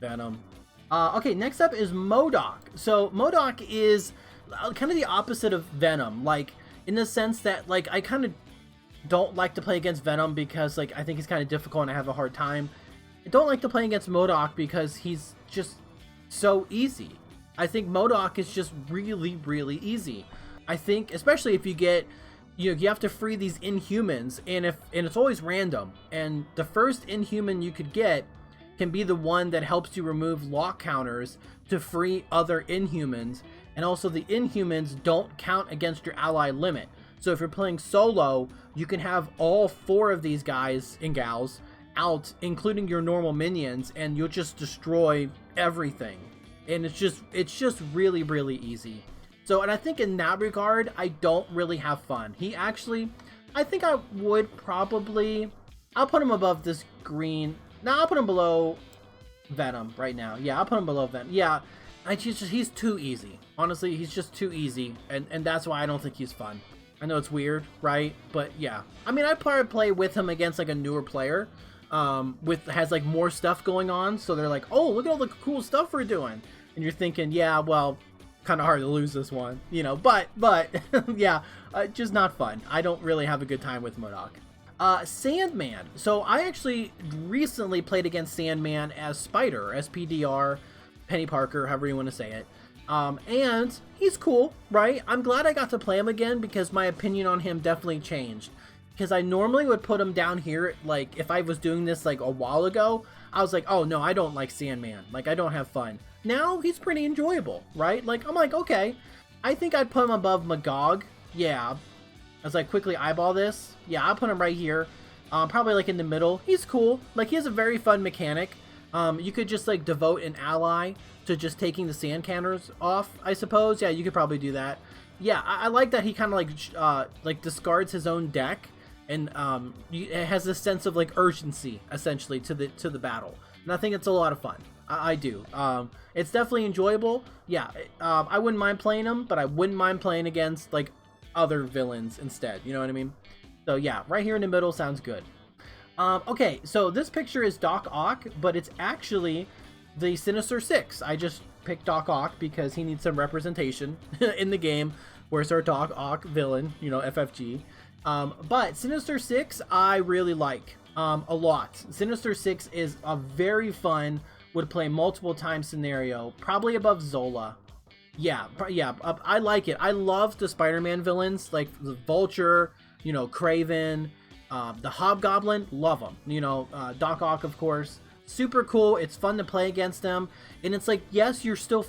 Venom. Okay, next up is MODOK. So MODOK is kind of the opposite of Venom. Like, in the sense that, like, I kind of don't like to play against Venom because, like, I think he's kind of difficult and I have a hard time. I don't like to play against MODOK because he's just so easy. I think MODOK is just really, really easy. I think, especially if you get, you have to free these Inhumans, and it's always random. And the first Inhuman you could get can be the one that helps you remove lock counters to free other Inhumans. And also, the Inhumans don't count against your ally limit. So if you're playing solo, you can have all 4 of these guys and gals out, including your normal minions, and you'll just destroy everything. And it's just really, really easy. So, and I think in that regard, I don't really have fun. I think I would probably, I'll put him above this green. No, I'll put him below Venom right now. Yeah, I'll put him below Venom. Yeah, he's too easy. Honestly, he's just too easy. And that's why I don't think he's fun. I know it's weird, right? But yeah. I mean, I'd probably play with him against, like, a newer player. with has like more stuff going on. So they're like, oh, look at all the cool stuff we're doing, and you're thinking, yeah, well, kind of hard to lose this one, you know. But yeah, just not fun. I don't really have a good time with MODOK. Sandman. So I actually recently played against Sandman as Spider, SPDR, Penny Parker, however you want to say it. And he's cool, right? I'm glad I got to play him again because my opinion on him definitely changed. Because I normally would put him down here, like if I was doing this like a while ago, I was like, oh no, I don't like Sandman. Like I don't have fun. Now he's pretty enjoyable, right? Like I'm like, okay, I think I'd put him above Magog. Yeah. As I quickly eyeball this, yeah, I'll put him right here. Probably like in the middle. He's cool. Like he has a very fun mechanic. You could just like devote an ally to just taking the sand cannons off, I suppose. Yeah, you could probably do that. Yeah, I like that he kind of like discards his own deck, and it has this sense of like urgency essentially to the battle. And I think it's a lot of fun. I do. It's definitely enjoyable. Yeah, I wouldn't mind playing him, but I wouldn't mind playing against like other villains instead. You know what I mean? So yeah, right here in the middle sounds good. Okay, so this picture is Doc Ock, but it's actually the Sinister Six. I just picked Doc Ock because he needs some representation in the game. Where's our Doc Ock villain? You know, FFG. But Sinister Six, I really like a lot. Sinister Six is a very fun, would play multiple times scenario, probably above Zola. Yeah, I like it. I love the Spider-Man villains, like the Vulture, you know, Kraven, the Hobgoblin, love them. You know, Doc Ock, of course, super cool. It's fun to play against them, and it's like, yes, you're still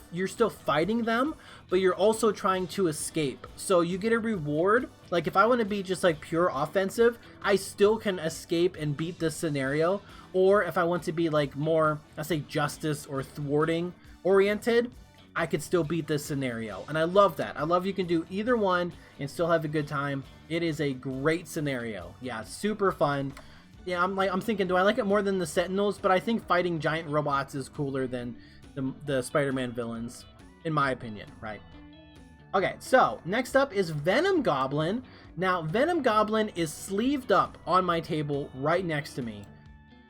fighting them, but you're also trying to escape. So you get a reward. Like if I want to be just like pure offensive, I still can escape and beat this scenario. Or if I want to be like more, let's say, justice or thwarting oriented, I could still beat this scenario. And I love that. I love you can do either one and still have a good time. It is a great scenario. Yeah, super fun. Yeah, I'm thinking, do I like it more than the Sentinels? But I think fighting giant robots is cooler than the Spider-Man villains, in my opinion, right? Okay, so next up is Venom Goblin. Now, Venom Goblin is sleeved up on my table right next to me,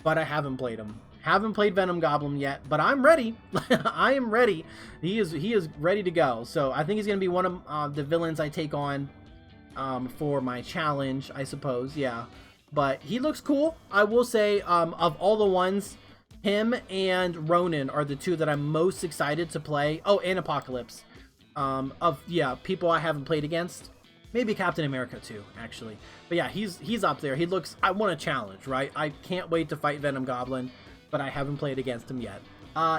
but I haven't played him. Haven't played Venom Goblin yet, but I'm ready. I am ready. He is ready to go. So I think he's going to be one of the villains I take on for my challenge, I suppose. Yeah, but he looks cool. I will say, of all the ones, him and Ronan are the two that I'm most excited to play. Oh, and Apocalypse. People I haven't played against. Maybe Captain America too, actually. But yeah, he's up there. He looks. I want a challenge, right? I can't wait to fight Venom Goblin, but I haven't played against him yet.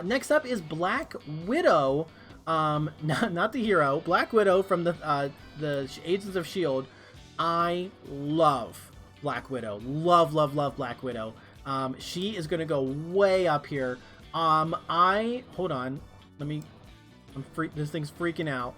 Next up is Black Widow. Not the hero. Black Widow from the Agents of S.H.I.E.L.D. I love Black Widow. Love Black Widow. She is gonna go way up here. Hold on. This thing's freaking out.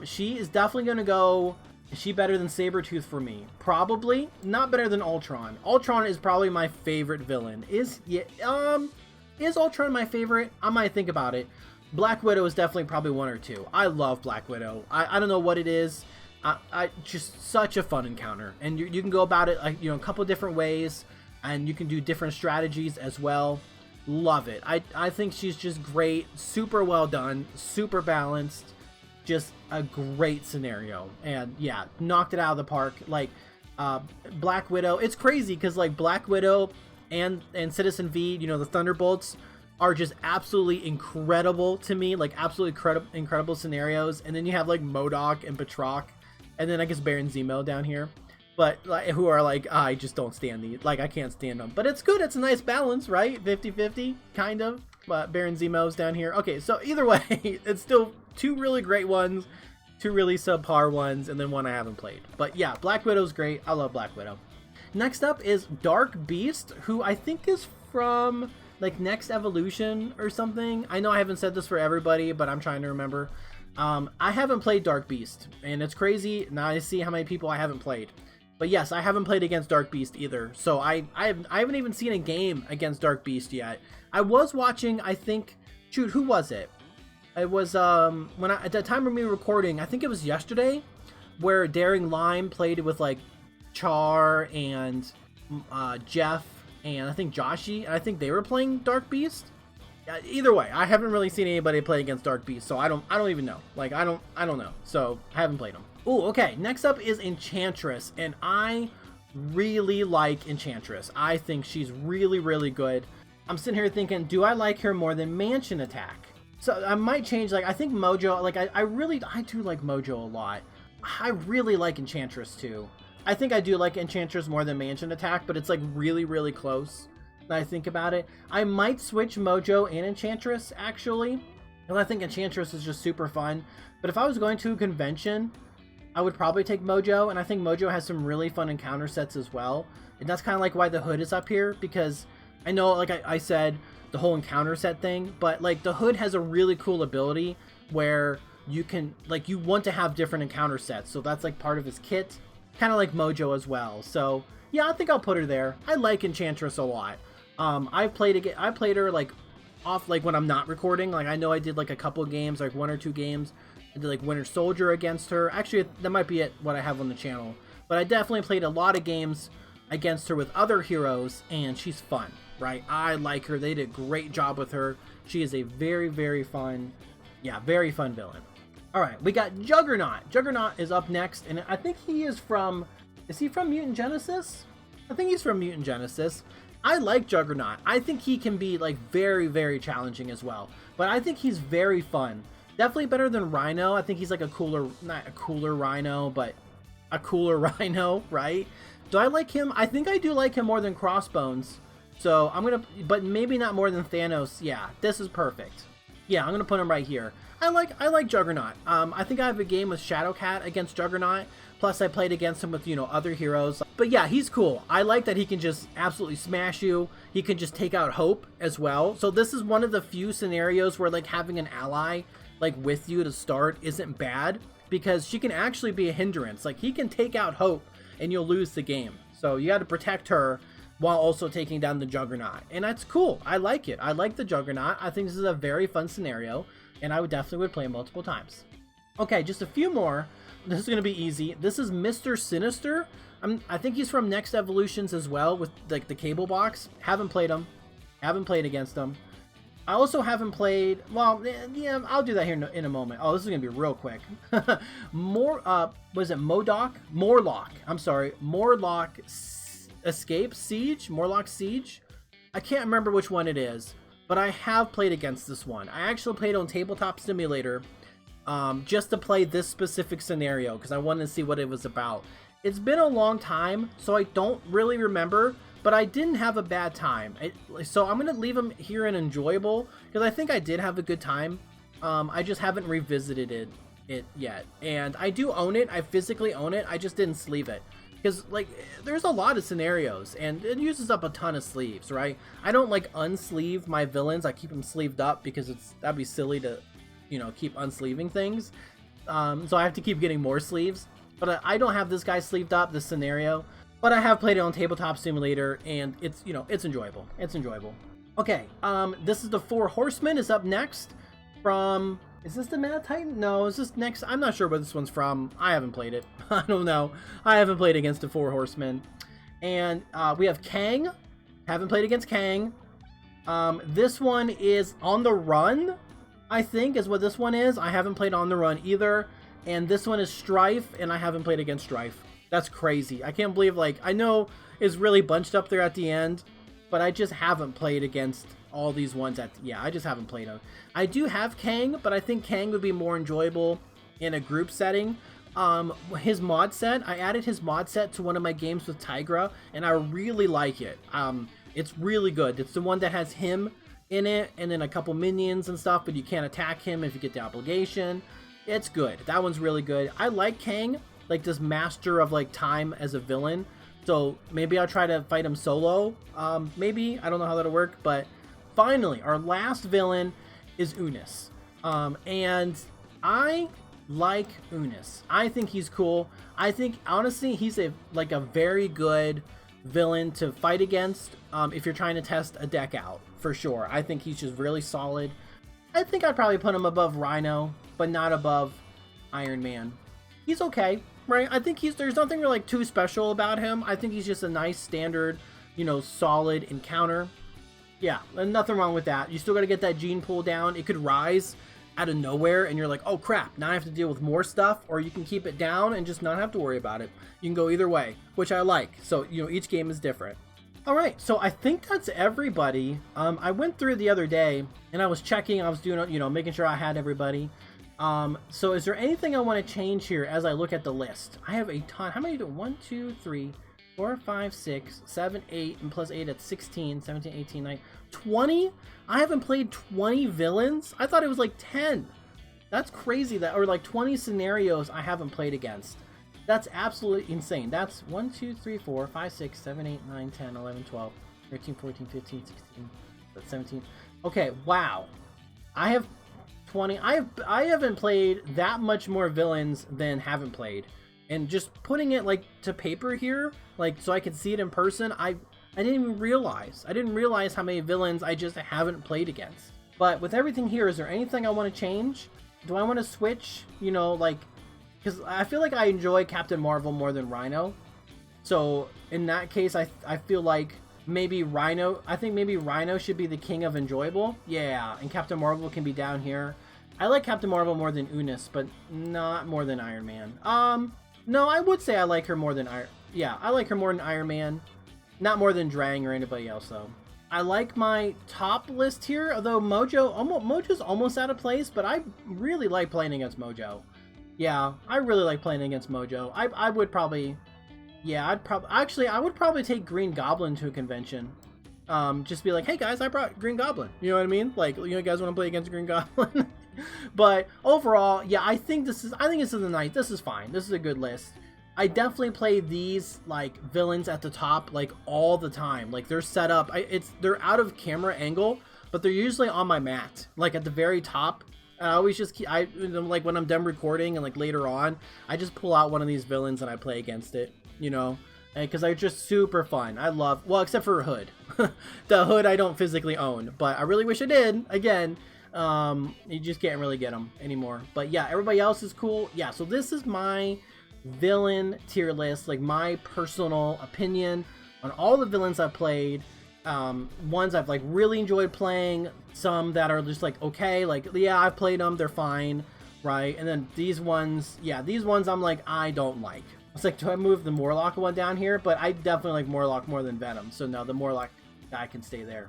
She is definitely gonna go. Is she better than Sabretooth for me? Probably. Not better than Ultron. Ultron is probably my favorite villain. Is Ultron my favorite? I might think about it. Black Widow is definitely probably one or two. I love Black Widow. I don't know what it is. I just such a fun encounter. And you can go about it like, a couple different ways, and you can do different strategies as well. Love it. I think she's just great. Super well done. Super balanced. Just a great scenario, and yeah, knocked it out of the park. Like Black Widow, it's crazy because like Black Widow and Citizen V, the Thunderbolts are just absolutely incredible to me, like absolutely incredible scenarios. And then you have like MODOK and Batroc, and then I guess Baron Zemo down here, but like who are like, I just don't stand these, like I can't stand them. But it's good, it's a nice balance, right? 50-50 kind of. But Baron Zemo's down here. Okay, so either way, it's still two really great ones, two really subpar ones, and then one I haven't played. But yeah, Black Widow's great. I love Black Widow. Next up is Dark Beast, who I think is from like Next Evolution or something. I know I haven't said this for everybody, but I'm trying to remember. I haven't played Dark Beast, and it's crazy. Now I see how many people I haven't played. But yes, I haven't played against Dark Beast either. So I haven't even seen a game against Dark Beast yet. I was watching, I think, shoot, who was it? It was at the time of me recording, I think it was yesterday, where Daring Lime played with like Char and Jeff and I think Joshi, and I think they were playing Dark Beast. Either way, I haven't really seen anybody play against Dark Beast, so I don't even know. Like, I don't know. So I haven't played them. Oh, okay. Next up is Enchantress, and I really like Enchantress. I think she's really, really good. I'm sitting here thinking, do I like her more than Mansion Attack? So I might change. Like, I think Mojo, like, I do like Mojo a lot. I really like Enchantress too. I think I do like Enchantress more than Mansion Attack, but it's like really, really close when I think about it. I might switch Mojo and Enchantress actually, and I think Enchantress is just super fun. But if I was going to a convention, I would probably take Mojo, and I think Mojo has some really fun encounter sets as well. And that's kind of like why the hood is up here, because I know, like I said, the whole encounter set thing, but like the hood has a really cool ability where you can, like, you want to have different encounter sets, so that's like part of his kit, kind of like Mojo as well. So yeah, I think I'll put her there. I like Enchantress a lot. I played her like off, like when I'm not recording. Like, I know I did like a couple games, like 1 or 2 games. I did like Winter Soldier against her. Actually, that might be what I have on the channel, but I definitely played a lot of games against her with other heroes, and she's fun, right? I like her. They did a great job with her. She is a very, very fun, very fun villain. All right, we got Juggernaut. Juggernaut is up next, and I think he is from Mutant Genesis? I think he's from Mutant Genesis. I like Juggernaut. I think he can be like very, very challenging as well, but I think he's very fun. Definitely better than Rhino. I think he's like not a cooler Rhino, but a cooler Rhino, right? Do I like him? I think I do like him more than Crossbones. So but maybe not more than Thanos. Yeah, this is perfect. Yeah, I'm gonna put him right here. I like Juggernaut. I think I have a game with Shadowcat against Juggernaut. Plus, I played against him with, other heroes. But yeah, he's cool. I like that he can just absolutely smash you. He can just take out Hope as well. So this is one of the few scenarios where, like, having an ally, like, with you to start isn't bad, because she can actually be a hindrance. Like, he can take out Hope and you'll lose the game. So you got to protect her while also taking down the Juggernaut. And that's cool. I like it. I like the Juggernaut. I think this is a very fun scenario, and I would play multiple times. Okay, just a few more. This is going to be easy. This is Mr. Sinister. I think he's from Next Evolutions as well, with like the cable box. Haven't played him. Haven't played against him. I also haven't played, well, yeah, I'll do that here in a moment. Oh, this is going to be real quick. Was it Modoc? Morlock. I'm sorry. Morlock Escape? Siege? Morlock Siege? I can't remember which one it is, but I have played against this one. I actually played on Tabletop Simulator just to play this specific scenario because I wanted to see what it was about. It's been a long time, so I don't really remember, but I didn't have a bad time. So I'm going to leave them here in enjoyable because I think I did have a good time. I just haven't revisited it yet. And I do own it. I physically own it. I just didn't sleeve it. Because, like, there's a lot of scenarios, and it uses up a ton of sleeves, right? I don't, like, unsleeve my villains. I keep them sleeved up because that'd be silly to, keep unsleeving things. So I have to keep getting more sleeves. But I don't have this guy sleeved up, this scenario. But I have played it on Tabletop Simulator, and it's, it's enjoyable. It's enjoyable. Okay, this is the Four Horsemen is up next from... Is this the Mad Titan? No, is this next? I'm not sure where this one's from. I haven't played it. I don't know. I haven't played against the Four Horsemen. And we have Kang. Haven't played against Kang. This one is On the Run, I think, is what this one is. I haven't played On the Run either. And this one is Strife, and I haven't played against Strife. That's crazy. I can't believe, like, I know it's really bunched up there at the end, but I just haven't played against all these ones I just haven't played them. I do have Kang, but I think Kang would be more enjoyable in a group setting. His mod set, I added his mod set to one of my games with Tigra, and I really like it. It's really good. It's the one that has him in it, and then a couple minions and stuff, but you can't attack him if you get the obligation. It's good. That one's really good. I like Kang, like this master of like time as a villain. So maybe I'll try to fight him solo. Maybe, I don't know how that'll work, but finally, our last villain is Unis. And I like Unis. I think he's cool. I think, honestly, he's a very good villain to fight against if you're trying to test a deck out, for sure. I think he's just really solid. I think I'd probably put him above Rhino, but not above Iron Man. He's okay, right? I think there's nothing really too special about him. I think he's just a nice standard you know, solid encounter. Yeah, and nothing wrong with that. You still got to get that gene pool down. It could rise out of nowhere and you're like, oh crap, now I have to deal with more stuff, or you can keep it down and just not have to worry about it. You can go either way, which I like. So, you know, each game is different. All right, so I think that's everybody. I went through the other day and I was checking, I was doing, you know, making sure I had everybody. So is there anything I want to change here as I look at the list? I have a ton. How many do 1, 2, 3, 4, 5, 6, 7, 8, and plus 8 at 16, 17, 18, 19, 20? I haven't played 20 villains? I thought it was like 10. That's crazy, that, or like 20 scenarios I haven't played against. That's absolutely insane. That's 1, 2, 3, 4, 5, 6, 7, 8, 9, 10, 11, 12, 13, 14, 15, 16, 17. Okay, wow. I have 20. I haven't played that much more villains than haven't played. And just putting it like to paper here, like so I could see it in person, I didn't even realize. I didn't realize how many villains I just haven't played against. But with everything here, is there anything I want to change? Do I want to switch, you know, like, because I feel like I enjoy Captain Marvel more than Rhino. So in that case, I feel like maybe Rhino, I think maybe Rhino should be the king of enjoyable. Yeah, and Captain Marvel can be down here. I like Captain Marvel more than Unis, but not more than Iron Man. No, I would say I like her more than I like her more than Iron Man. Not more than Drang or anybody else, though. I like my top list here, although Mojo's almost out of place, but I really like playing against Mojo. Yeah, I really like playing against Mojo. I would probably... Yeah, I would probably take Green Goblin to a convention. Just be like, hey guys, I brought Green Goblin. You know what I mean? Like, you guys want to play against Green Goblin? But overall, yeah, I think this is the night. This is fine. This is a good list. I definitely play these like villains at the top like all the time. Like they're set up. They're out of camera angle, but they're usually on my mat, like at the very top. And I always just like when I'm done recording and like later on, I just pull out one of these villains and I play against it. You know, because they're just super fun. I love, well, except for Hood. The Hood I don't physically own, but I really wish I did. Again, you just can't really get them anymore. But yeah, everybody else is cool. Yeah, so this is my villain tier list, like my personal opinion on all the villains I've played. Ones I've like really enjoyed playing, some that are just like okay, like yeah, I've played them, they're fine, right? And then these ones, yeah, these ones I'm like, I don't like. It's like, do I move the Morlock one down here? But I definitely like Morlock more than Venom, so no, the Morlock guy can stay there.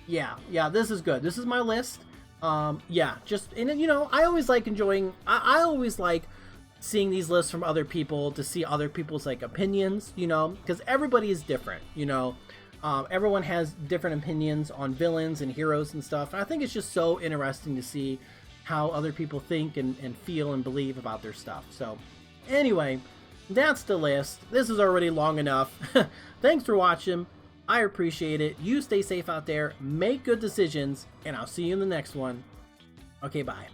Yeah, this is good. This is my list. Yeah, just, and you know, I always like enjoying, I always like seeing these lists from other people, to see other people's like opinions, you know, because everybody is different, you know. Everyone has different opinions on villains and heroes and stuff, and I think it's just so interesting to see how other people think and feel and believe about their stuff. So anyway, that's the list. This is already long enough. Thanks for watching. I appreciate it. You stay safe out there, make good decisions, and I'll see you in the next one. Okay, bye.